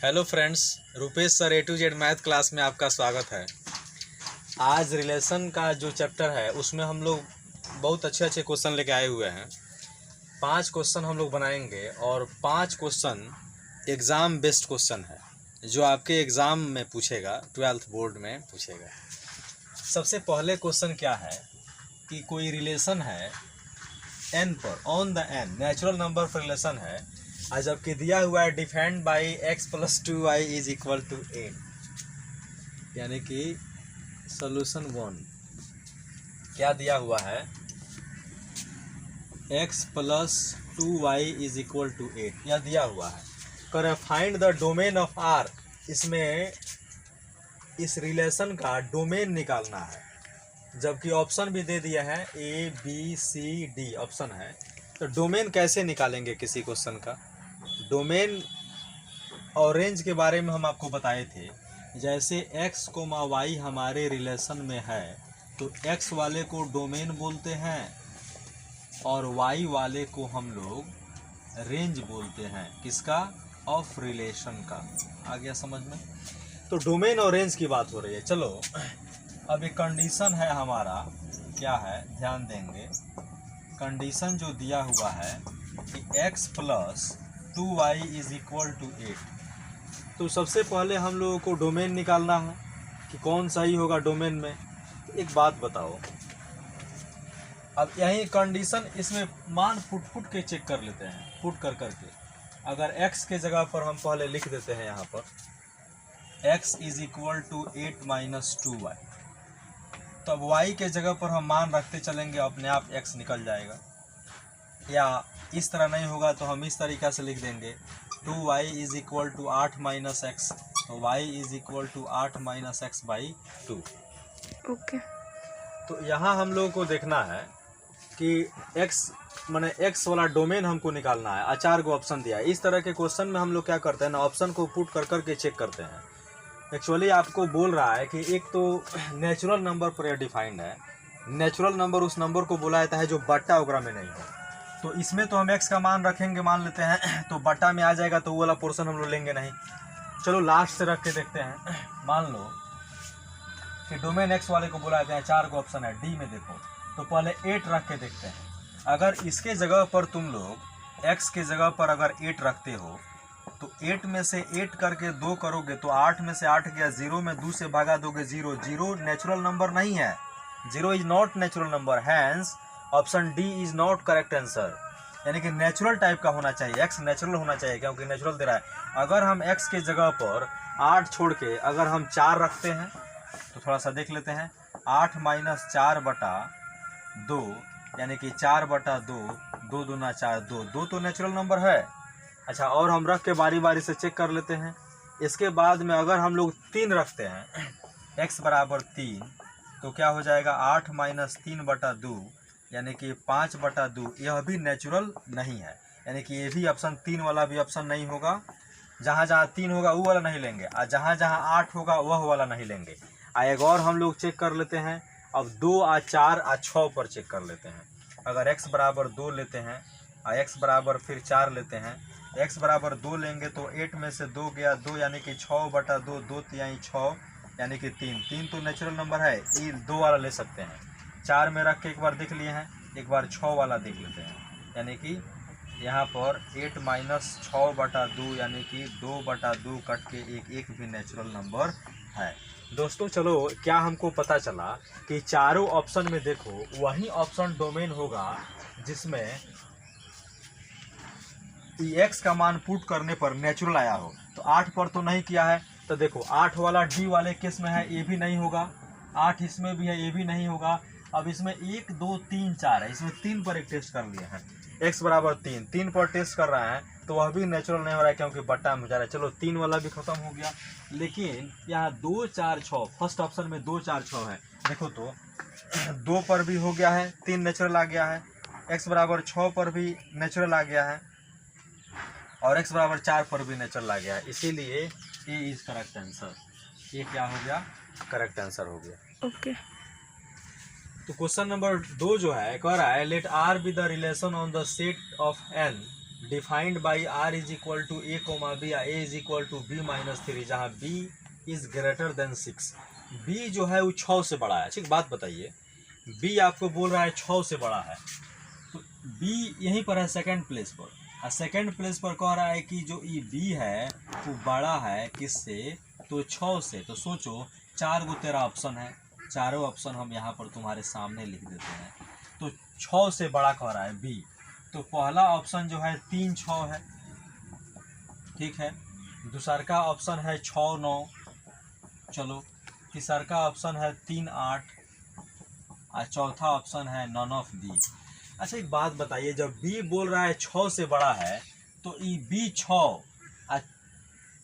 Hello friends, Rupesh sir A to Z math class में आपका स्वागत है। आज रिलेशन का जो चैप्टर है उसमें हम लोग बहुत अच्छे अच्छे क्वेश्चन लेके आए हुए हैं। 5 क्वेश्चन हम लोग बनाएंगे और 5 क्वेश्चन एग्ज़ाम बेस्ड क्वेश्चन है जो आपके एग्ज़ाम में पूछेगा, 12th बोर्ड में पूछेगा। सबसे पहले क्वेश्चन क्या है कि कोई रिलेशन है n पर, on the n natural number पर रिलेशन है और जबकि दिया हुआ है defined by x + 2y is equal to 8, यानी कि सोल्यूशन 1 क्या दिया हुआ है, x + 2y is equal to 8 यह दिया हुआ है। कर find the domain of R, इसमें इस रिलेशन का डोमेन निकालना है, जबकि ऑप्शन भी दे दिया है A B C D option है। तो डोमेन कैसे निकालेंगे किसी क्वेश्चन का? डोमेन और रेंज के बारे में हम आपको बताए थे। जैसे x, y हमारे रिलेशन में है तो x वाले को डोमेन बोलते हैं और y वाले को हम लोग रेंज बोलते हैं। किसका? ऑफ रिलेशन का। आ गया समझ में? तो डोमेन और रेंज की बात हो रही है। चलो अब एक कंडीशन है हमारा, क्या है ध्यान देंगे। कंडीशन जो दिया हुआ है कि x + 2y is equal to 8। तो सबसे पहले हम लोगों को डोमेन निकालना है कि कौन सही होगा डोमेन में। तो एक बात बताओ, अब यही कंडीशन इसमें मान फुट के चेक कर लेते हैं, फुट कर करके। अगर x के जगह पर हम पहले लिख देते हैं यहाँ पर x is equal to 8 - 2y, तब y के जगह पर हम मान रखते चलेंगे, अपने आप x निकल जाएगा। या इस तरह नहीं होगा तो हम इस तरीक़ा से लिख देंगे 2y is equal to 8 - x, तो y is equal to 8 - x/2। Okay. तो यहाँ हम लोगों को देखना है कि x माने x वाला डोमेन हमको निकालना है। आचार को ऑप्शन दिया है। इस तरह के क्वेश्चन में हम लोग क्या करते हैं ना, ऑप्शन को पुट कर करके चेक करते हैं। एक्चुअली आपको बोल रहा है कि एक तो नेचुरल नंबर पर यह डिफाइंड है। नेचुरल नंबर उस नंबर को बोला जाता है जो बट्टा वगैरह में नहीं है। तो इसमें तो हम x का मान रखेंगे, मान लेते हैं, तो बट्टा में आ जाएगा तो वो वाला पोर्शन हम लोग लेंगे नहीं। चलो लास्ट से रख के देखते हैं। मान लो कि डोमेन x वाले को बोला जाता है, 4 को ऑप्शन है डी में। देखो तो पहले 8 रख के देखते हैं। अगर इसके जगह पर तुम लोग x के जगह पर अगर 8 रखते हो तो 8 में से 8 करके 2 करोगे तो 8 में से 8 गया, 0 में 2 से भागा दोगे 0। 0 नेचुरल नंबर नहीं है, 0 is not natural number, hence option D is not correct answer. यानी कि नेचुरल टाइप का होना चाहिए, x नेचुरल होना चाहिए क्योंकि नेचुरल दे रहा है। अगर हम x के जगह पर 8 छोड़ के अगर हम 4 रखते हैं तो थोड़ा सा देख लेते हैं। 8 - 4/2 यानी कि 4/2, 2 दूना 4, 2 तो नेचुरल नंबर है। अच्छा, और हम रख के बारी बारी से चेक कर लेते हैं। इसके बाद में अगर हम लोग 3 रखते हैं, x = 3, तो क्या हो जाएगा 8 - 3/2 यानी कि 5/2। यह भी नेचुरल नहीं है, यानी कि ये भी ऑप्शन 3 वाला भी ऑप्शन नहीं होगा। जहाँ जहाँ 3 होगा वो वाला नहीं लेंगे और जहाँ जहाँ 8 होगा वह वाला नहीं लेंगे। एक और हम लोग चेक कर लेते हैं। अब 2 और 4 और 6 पर चेक कर लेते हैं। अगर x = 2 लेते हैं और x = फिर 4 लेते हैं, x = 2 लेंगे तो 8 में से 2 गया 2 यानी कि 6/2, 2 तिहाई 6 यानी कि 3 तो नेचुरल नंबर है, ये 2 वाला ले सकते हैं। 4 में रख के एक बार देख लिए हैं, एक बार 6 वाला देख लेते हैं। यानी कि यहाँ पर 8 - 6/2 यानी कि 2/2 कट के एक भी नेचुरल नंबर है। दोस्तों चलो क्या हमको पता चला कि चारों ऑप्शन में देखो वही ऑप्शन डोमेन होगा जिसमें x का मान पुट करने पर नेचुरल आया हो। तो 8 पर तो नहीं किया है, तो देखो 8 वाला डी वाले केस में है, ये भी नहीं होगा। 8 इसमें भी है, ये भी नहीं होगा। अब इसमें 1 2 3 4 है, इसमें 3 पर एक टेस्ट कर लिए हैं। x = 3 पर टेस्ट कर रहा है तो वह भी नेचुरल नहीं हो रहा है क्योंकि बट्टा में जा रहा है। चलो 3 वाला भी खत्म हो गया। लेकिन यहाँ 2 4 6 फर्स्ट ऑप्शन में 2 4 6 है। देखो तो 2 पर भी हो गया है, 3 नेचुरल आ गया है। x = 6 पर भी नेचुरल आ गया है और x = 4 पर भी नेचुरल आ गया है। इसीलिए ये इज करेक्ट आंसर। ये क्या हो गया? करेक्ट आंसर हो गया। ओके। तो क्वेश्चन नंबर 2 जो है कह रहा है let R be the relation on the set of n defined by R is equal to A comma B या A is equal to B minus 3, जहाँ B is greater than 6। B जो है वो 6 से बड़ा है। ठीक, बात बताइए, बी आपको बोल रहा है 6 से बड़ा है, तो बी यहीं पर है सेकंड प्लेस पर, और सेकंड प्लेस पर कह रहा है कि जो ये बी है वो बड़ा है किससे, तो 6 से। तो सोचो 4 गो तेरा ऑप्शन है, चारों ऑप्शन हम यहाँ पर तुम्हारे सामने लिख देते हैं। तो 6 से बड़ा कह रहा है बी, तो पहला ऑप्शन जो है 3 6 है, ठीक है। दूसरा का ऑप्शन है 6 9, चलो। तीसरा का ऑप्शन है 3 8, और चौथा ऑप्शन है नन ऑफ दी। अच्छा एक बात बताइए, जब बी बोल रहा है 6 से बड़ा है, तो ये बी 6,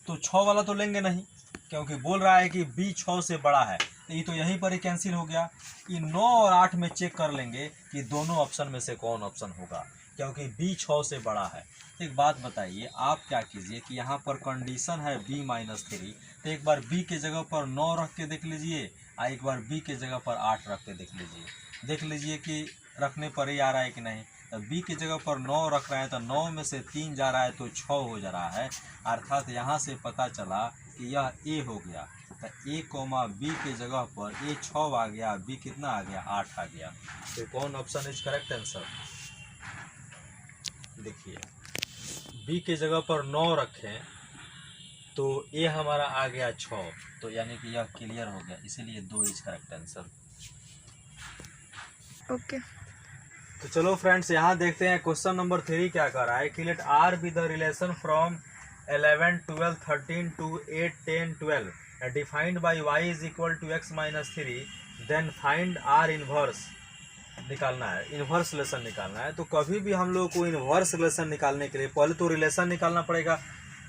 तो 6 वाला तो लेंगे नहीं, क्योंकि बोल रहा है कि बी 6 से बड़ा है, तो ये तो यहीं पर ही कैंसिल हो गया। ये 9 और 8 में चेक कर लेंगे कि दोनों ऑप्शन में से कौन ऑप्शन होगा, क्योंकि बी 6 से बड़ा है। तो एक बात बताइए, आप क्या कीजिए कि यहाँ पर कंडीशन है b माइनस 3, तो एक बार b के जगह पर 9 रख के देख लीजिए, और एक बार b के जगह पर 8 रख के देख लीजिए कि रखने पर ही आ रहा है कि नहीं। तो b की जगह पर 9 रख रहे हैं, तो 9 में से 3 जा रहा है तो 6 हो जा रहा है, अर्थात यहाँ से पता चला कि यह a हो गया। तो a कोमा b के जगह पर a 6 आ गया, b कितना आ गया, 8 आ गया। तो कौन ऑप्शन इज करेक्ट आंसर? देखिए b के जगह पर 9 रखें तो a हमारा आ गया 6, तो यानी कि यह क्लियर हो गया, इसीलिए 2 इज करेक्ट आंसर। ओके तो चलो फ्रेंड्स, यहाँ देखते हैं क्वेश्चन नंबर 3 क्या कर रहा है कि let R be the relation from 11 12 13 to 8 10 12 defined by Y is equal to X minus 3, then find R inverse निकालना है, इनवर्स रिलेशन निकालना है। तो कभी भी हम लोग को इनवर्स रिलेशन निकालने के लिए पहले तो रिलेशन निकालना पड़ेगा।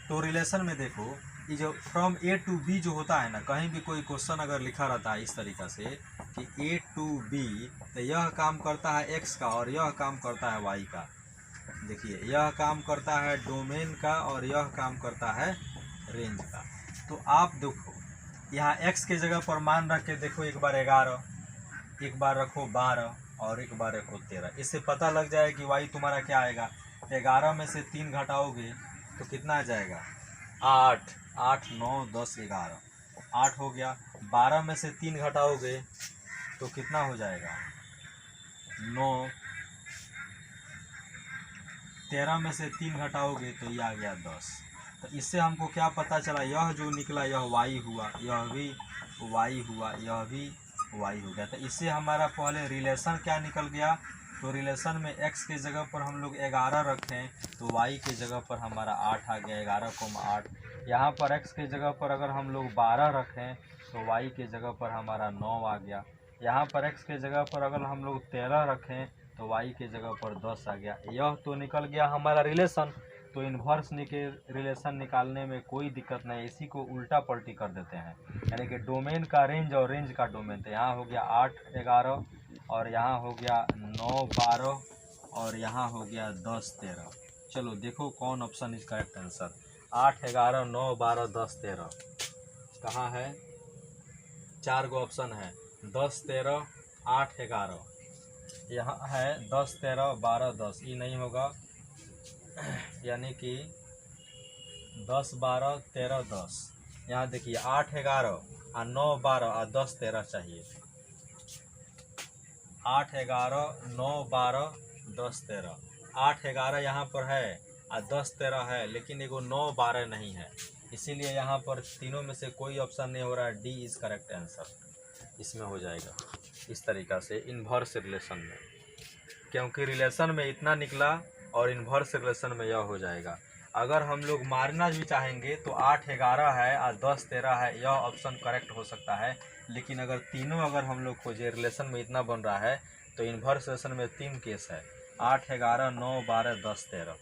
तो रिलेशन में देखो, ये जो फ्रॉम ए टू बी जो होता है ना, कहीं भी कोई क्वेश्चन अगर लिखा रहता है इस तरीक़ा से कि ए टू बी, तो यह काम करता है एक्स का और यह काम करता है वाई का। देखिए यह काम करता है डोमेन का और यह काम करता है रेंज का। तो आप देखो यहाँ एक्स के जगह पर मान रख के देखो, एक बार 11, एक बार रखो 12 और एक बार रखो 13। इससे पता लग जाए कि वाई तुम्हारा क्या आएगा। 11 में से 3 घटाओगे तो कितना आ जाएगा, 8 8 9 10 11, 8 हो गया। 12 में से 3 घटाओगे तो कितना हो जाएगा, 9। 13 में से 3 घटाओगे तो ये आ गया 10। तो इससे हमको क्या पता चला, यह जो निकला यह वाई हुआ, यह भी वाई हुआ, यह भी वाई हो गया। तो इससे हमारा पहले रिलेशन क्या निकल गया, तो रिलेशन में x के जगह पर हम लोग 11 रखें तो y के जगह पर हमारा 8 आ गया, 11,8। यहाँ पर x के जगह पर अगर हम लोग 12 रखें तो y के जगह पर हमारा 9 आ गया। यहाँ पर x के जगह पर अगर हम लोग 13 रखें तो y के जगह पर 10 आ गया। यह तो निकल गया हमारा रिलेशन। तो इन्वर्स रिलेशन निकालने में कोई दिक्कत नहीं, इसी को उल्टा पलटी कर देते हैं, यानी कि डोमेन का रेंज और रेंज का डोमेन। तो यहाँ हो गया 8 11 और यहाँ हो गया 9 12 और यहाँ हो गया 10 13। चलो देखो कौन ऑप्शन इज करेक्ट आंसर। 8 11 9 12 10 13 कहाँ है, 4 गो ऑप्शन है, 10 13 8 11, यहाँ है 10 13 12 10, ये नहीं होगा, यानी कि 10 12 13 10। यहाँ देखिए 8 11 और 9 12 और 10 13 चाहिए, 8 11 9 12 10 13। 8 11 यहाँ पर है और 10 13 है, लेकिन एगो 9 12 नहीं है, इसीलिए यहाँ पर तीनों में से कोई ऑप्शन नहीं हो रहा है। डी इज़ करेक्ट आंसर इसमें हो जाएगा, इस तरीक़ा से इन्वर्स रिलेशन में, क्योंकि रिलेशन में इतना निकला और इन्वर्स रिलेशन में यह हो जाएगा। अगर हम लोग मारना भी चाहेंगे तो 8 11 है और 10 13 है, यह ऑप्शन करेक्ट हो सकता है। लेकिन अगर तीनों अगर हम लोग खोजे रिलेशन में इतना बन रहा है तो इन्वर्स रिलेशन में 3 केस है, 8 11 9 12 10 13।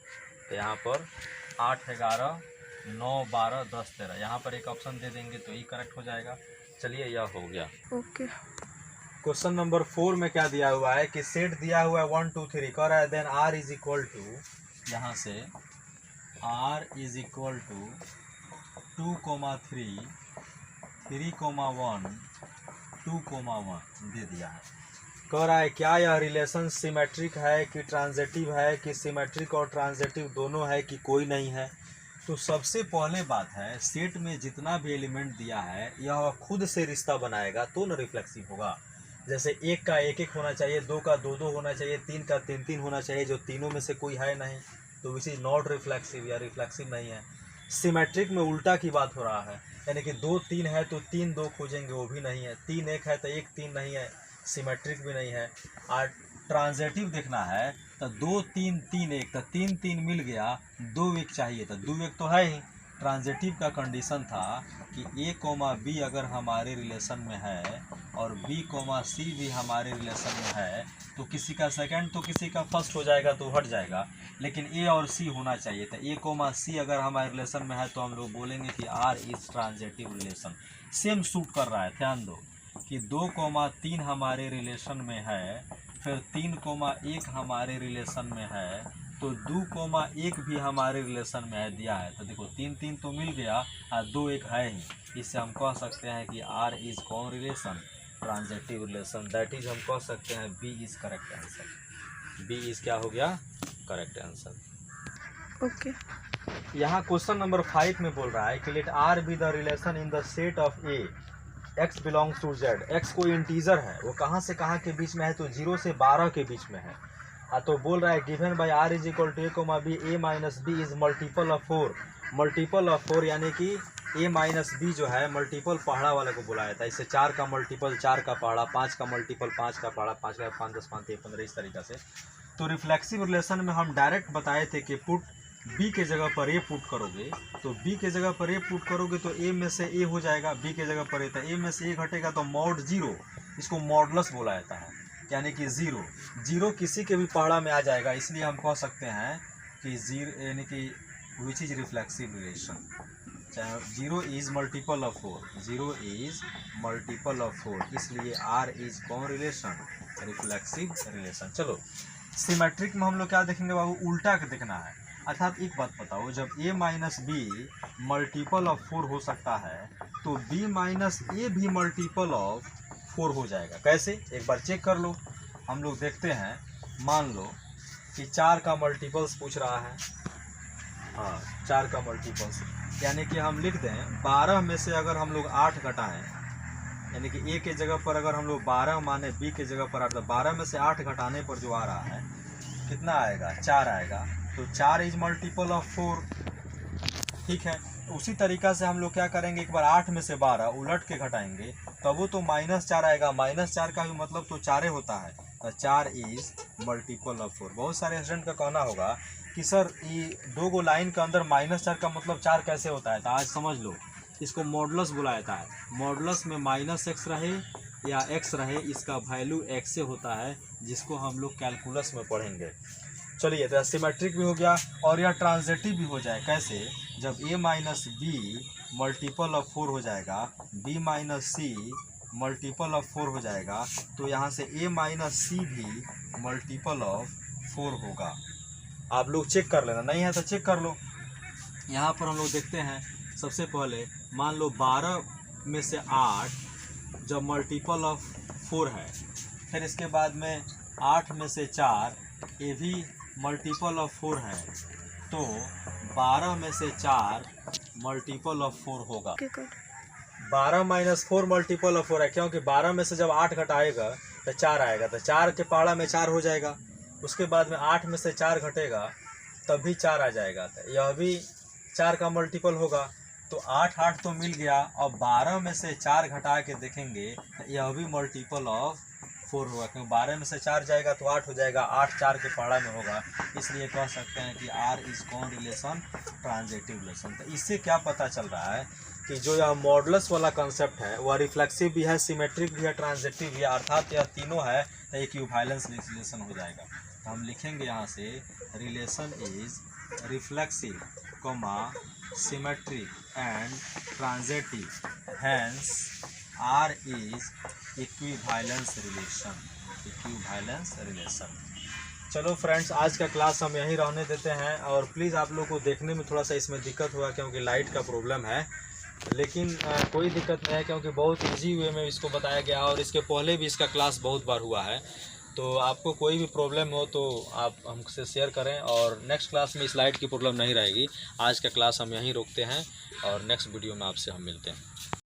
तो यहाँ पर 8 11 9 12 10 13, यहाँ पर एक ऑप्शन दे देंगे तो ये करेक्ट हो जाएगा। चलिए यह हो गया। ओके क्वेश्चन नंबर 4 में क्या दिया हुआ है कि सेट दिया हुआ है 1 2 3 कह रहा है, then r is equal to, यहाँ से r इज इक्वल टू 2 3 3 1 2 1 दे दिया है। कह रहा है क्या यह रिलेशन सिमेट्रिक है कि ट्रांजिटिव है, कि सिमेट्रिक और ट्रांजिटिव दोनों है, कि कोई नहीं है। तो सबसे पहले बात है, सेट में जितना भी एलिमेंट दिया है यह खुद से रिश्ता बनाएगा तो न रिफ्लेक्सिव होगा। जैसे एक का एक एक होना चाहिए, दो का दो दो होना चाहिए, तीन का तीन तीन होना चाहिए, जो तीनों में से कोई है नहीं, तो विच इज नॉट रिफ्लेक्सिव या रिफ्लेक्सिव नहीं है। सिमेट्रिक में उल्टा की बात हो रहा है, यानी कि दो तीन है तो तीन दो खोजेंगे, वो भी नहीं है। तीन एक है तो एक तीन नहीं है, सिमेट्रिक भी नहीं है। और ट्रांजिटिव देखना है तो दो तीन तीन एक, तो तीन तीन मिल गया, दो एक चाहिए, तो दो एक तो है ही। ट्रांजिटिव का कंडीशन था कि ए कोमा बी अगर हमारे रिलेशन में है और बी कोमा सी भी हमारे रिलेशन में है, तो किसी का सेकंड तो किसी का फर्स्ट हो जाएगा तो हट जाएगा, लेकिन ए और सी होना चाहिए। तो ए कोमा सी अगर हमारे रिलेशन में है तो हम लोग बोलेंगे कि R is transitive relation. Same suit कर रहा है, ध्यान दो कि 2,3 हमारे रिलेशन में है, फिर 3,1 हमारे रिलेशन में है, तो 2,1 भी हमारे रिलेशन में है दिया है। तो देखो 3 3 तो मिल गया और 2 1 है ही। इससे हम कह सकते हैं कि आर इज कौन relation, transitive relation. That is हम कह सकते हैं B is correct answer. B is क्या हो गया, करेक्ट आंसर। ओके। यहाँ क्वेश्चन नंबर 5 में बोल रहा है कि let R be the relation in the set of A x belongs to z। x कोई इंटीजर है, वो कहाँ से कहाँ के बीच में है, तो 0 से 12 के बीच में है। तो बोल रहा है given by r is equal to a comma B a minus B is multiple of 4। Multiple of 4 यानी कि a माइनस बी जो है मल्टीपल पहाड़ा वाले को बुलाया था। इससे 4 का मल्टीपल 4 का पहाड़ा, 5 का मल्टीपल 5 का पहाड़ा, 5 का 5 10 5 15, इस तरीक़ा से। तो रिफ्लेक्सिव रिलेशन में हम डायरेक्ट बताए थे कि पुट बी के जगह पर ए पुट करोगे, तो बी के जगह पर ए पुट करोगे तो ए में से ए हो जाएगा, बी के जगह पर ए, तो ए में से ए घटेगा तो मॉड 0, इसको मॉडुलस बोला जाता है, यानी कि 0 0 किसी के भी पहाड़ा में आ जाएगा। इसलिए हम कह सकते हैं कि 0 यानी कि which is reflexive relation. 0 is multiple of 4, 0 is multiple of 4, इसलिए आर इज कौन रिलेशन, रिफ्लेक्सिव रिलेशन। चलो सिमेट्रिक में हम लोग क्या देखेंगे बाबू, उल्टा के देखना है। अर्थात एक बात बताओ, जब a minus B multiple of 4 हो सकता है तो b माइनस ए भी मल्टीपल ऑफ 4 हो जाएगा। कैसे, एक बार चेक कर लो। हम लोग देखते हैं, मान लो कि 4 का मल्टीपल्स पूछ रहा है। हाँ 4 का मल्टीपल्स, यानी कि हम लिख दें 12 में से अगर हम लोग 8 घटाएं, यानी कि a के जगह पर अगर हम लोग 12 माने b के जगह पर 8, तो 12 में से 8 घटाने पर जो आ रहा है कितना आएगा, 4 आएगा। तो 4 इज मल्टीपल ऑफ 4, ठीक है। उसी तरीक़ा से हम लोग क्या करेंगे, एक बार 8 में से 12 उलट के घटाएंगे तब वो तो -4 आएगा। -4 का भी मतलब तो 4 होता है, तो 4 इज मल्टीपल ऑफ 4। बहुत सारे स्टूडेंट का कहना होगा कि सर ये 2 लाइन के अंदर -4 का मतलब 4 कैसे होता है, तो आज समझ लो, इसको मॉडुलस बुलाया जाता है। मॉडुलस में -x रहे या x रहे, इसका वैल्यू x से होता है, जिसको हम लोग कैलकुलस में पढ़ेंगे। चलिए, तो सिमेट्रिक भी हो गया और यह ट्रांजिटिव भी हो जाए। कैसे, जब a minus B multiple of 4 हो जाएगा, b minus C multiple of 4 हो जाएगा, तो यहाँ से a माइनस सी भी मल्टीपल ऑफ 4 होगा। आप लोग चेक कर लेना, नहीं है तो चेक कर लो। यहाँ पर हम लोग देखते हैं, सबसे पहले मान लो 12 में से 8 जब मल्टीपल ऑफ 4 है, फिर इसके बाद में 8 में से 4 ये भी मल्टीपल ऑफ 4 है, तो 12 में से 4 मल्टीपल ऑफ 4 होगा। 12 माइनस 4 मल्टीपल ऑफ 4 है, क्योंकि 12 में से जब 8 घटाएगा तो 4 आएगा, तो 4 के पहाड़ा में 4 हो जाएगा। उसके बाद में 8 में से 4 घटेगा तब भी 4 आ जाएगा, तो यह भी 4 का मल्टीपल होगा। तो 8 8 तो मिल गया, और 12 में से 4 घटा के देखेंगे तो यह भी मल्टीपल ऑफ 4 होगा, क्योंकि 12 में से 4 जाएगा तो 8 हो जाएगा, 8 4 के पहाड़ा में होगा। इसलिए कह सकते हैं कि आर इज कौन रिलेशन, ट्रांजिटिव रिलेशन। तो इससे क्या पता चल रहा है कि जो यह मॉडुलस वाला कंसेप्ट है वह रिफ्लेक्सिव भी है, सिमेट्रिक भी है, ट्रांजिटिव भी है, अर्थात यह तीनों है, तो एक इक्विवेलेंस रिलेशन हो जाएगा। तो हम लिखेंगे यहाँ से relation is reflexive, symmetric and transitive, hence R is equivalence relation, equivalence relation. चलो फ्रेंड्स, आज का क्लास हम यहीं रहने देते हैं, और प्लीज़ आप लोग को देखने में थोड़ा सा इसमें दिक्कत हुआ क्योंकि लाइट का प्रॉब्लम है, लेकिन कोई दिक्कत नहीं है, क्योंकि बहुत इजी वे में इसको बताया गया और इसके पहले भी इसका क्लास बहुत बार हुआ है। तो आपको कोई भी प्रॉब्लम हो तो आप हमसे शेयर करें, और नेक्स्ट क्लास में इस लाइट की प्रॉब्लम नहीं रहेगी। आज का क्लास हम यहीं रोकते हैं और नेक्स्ट वीडियो में आपसे हम मिलते हैं।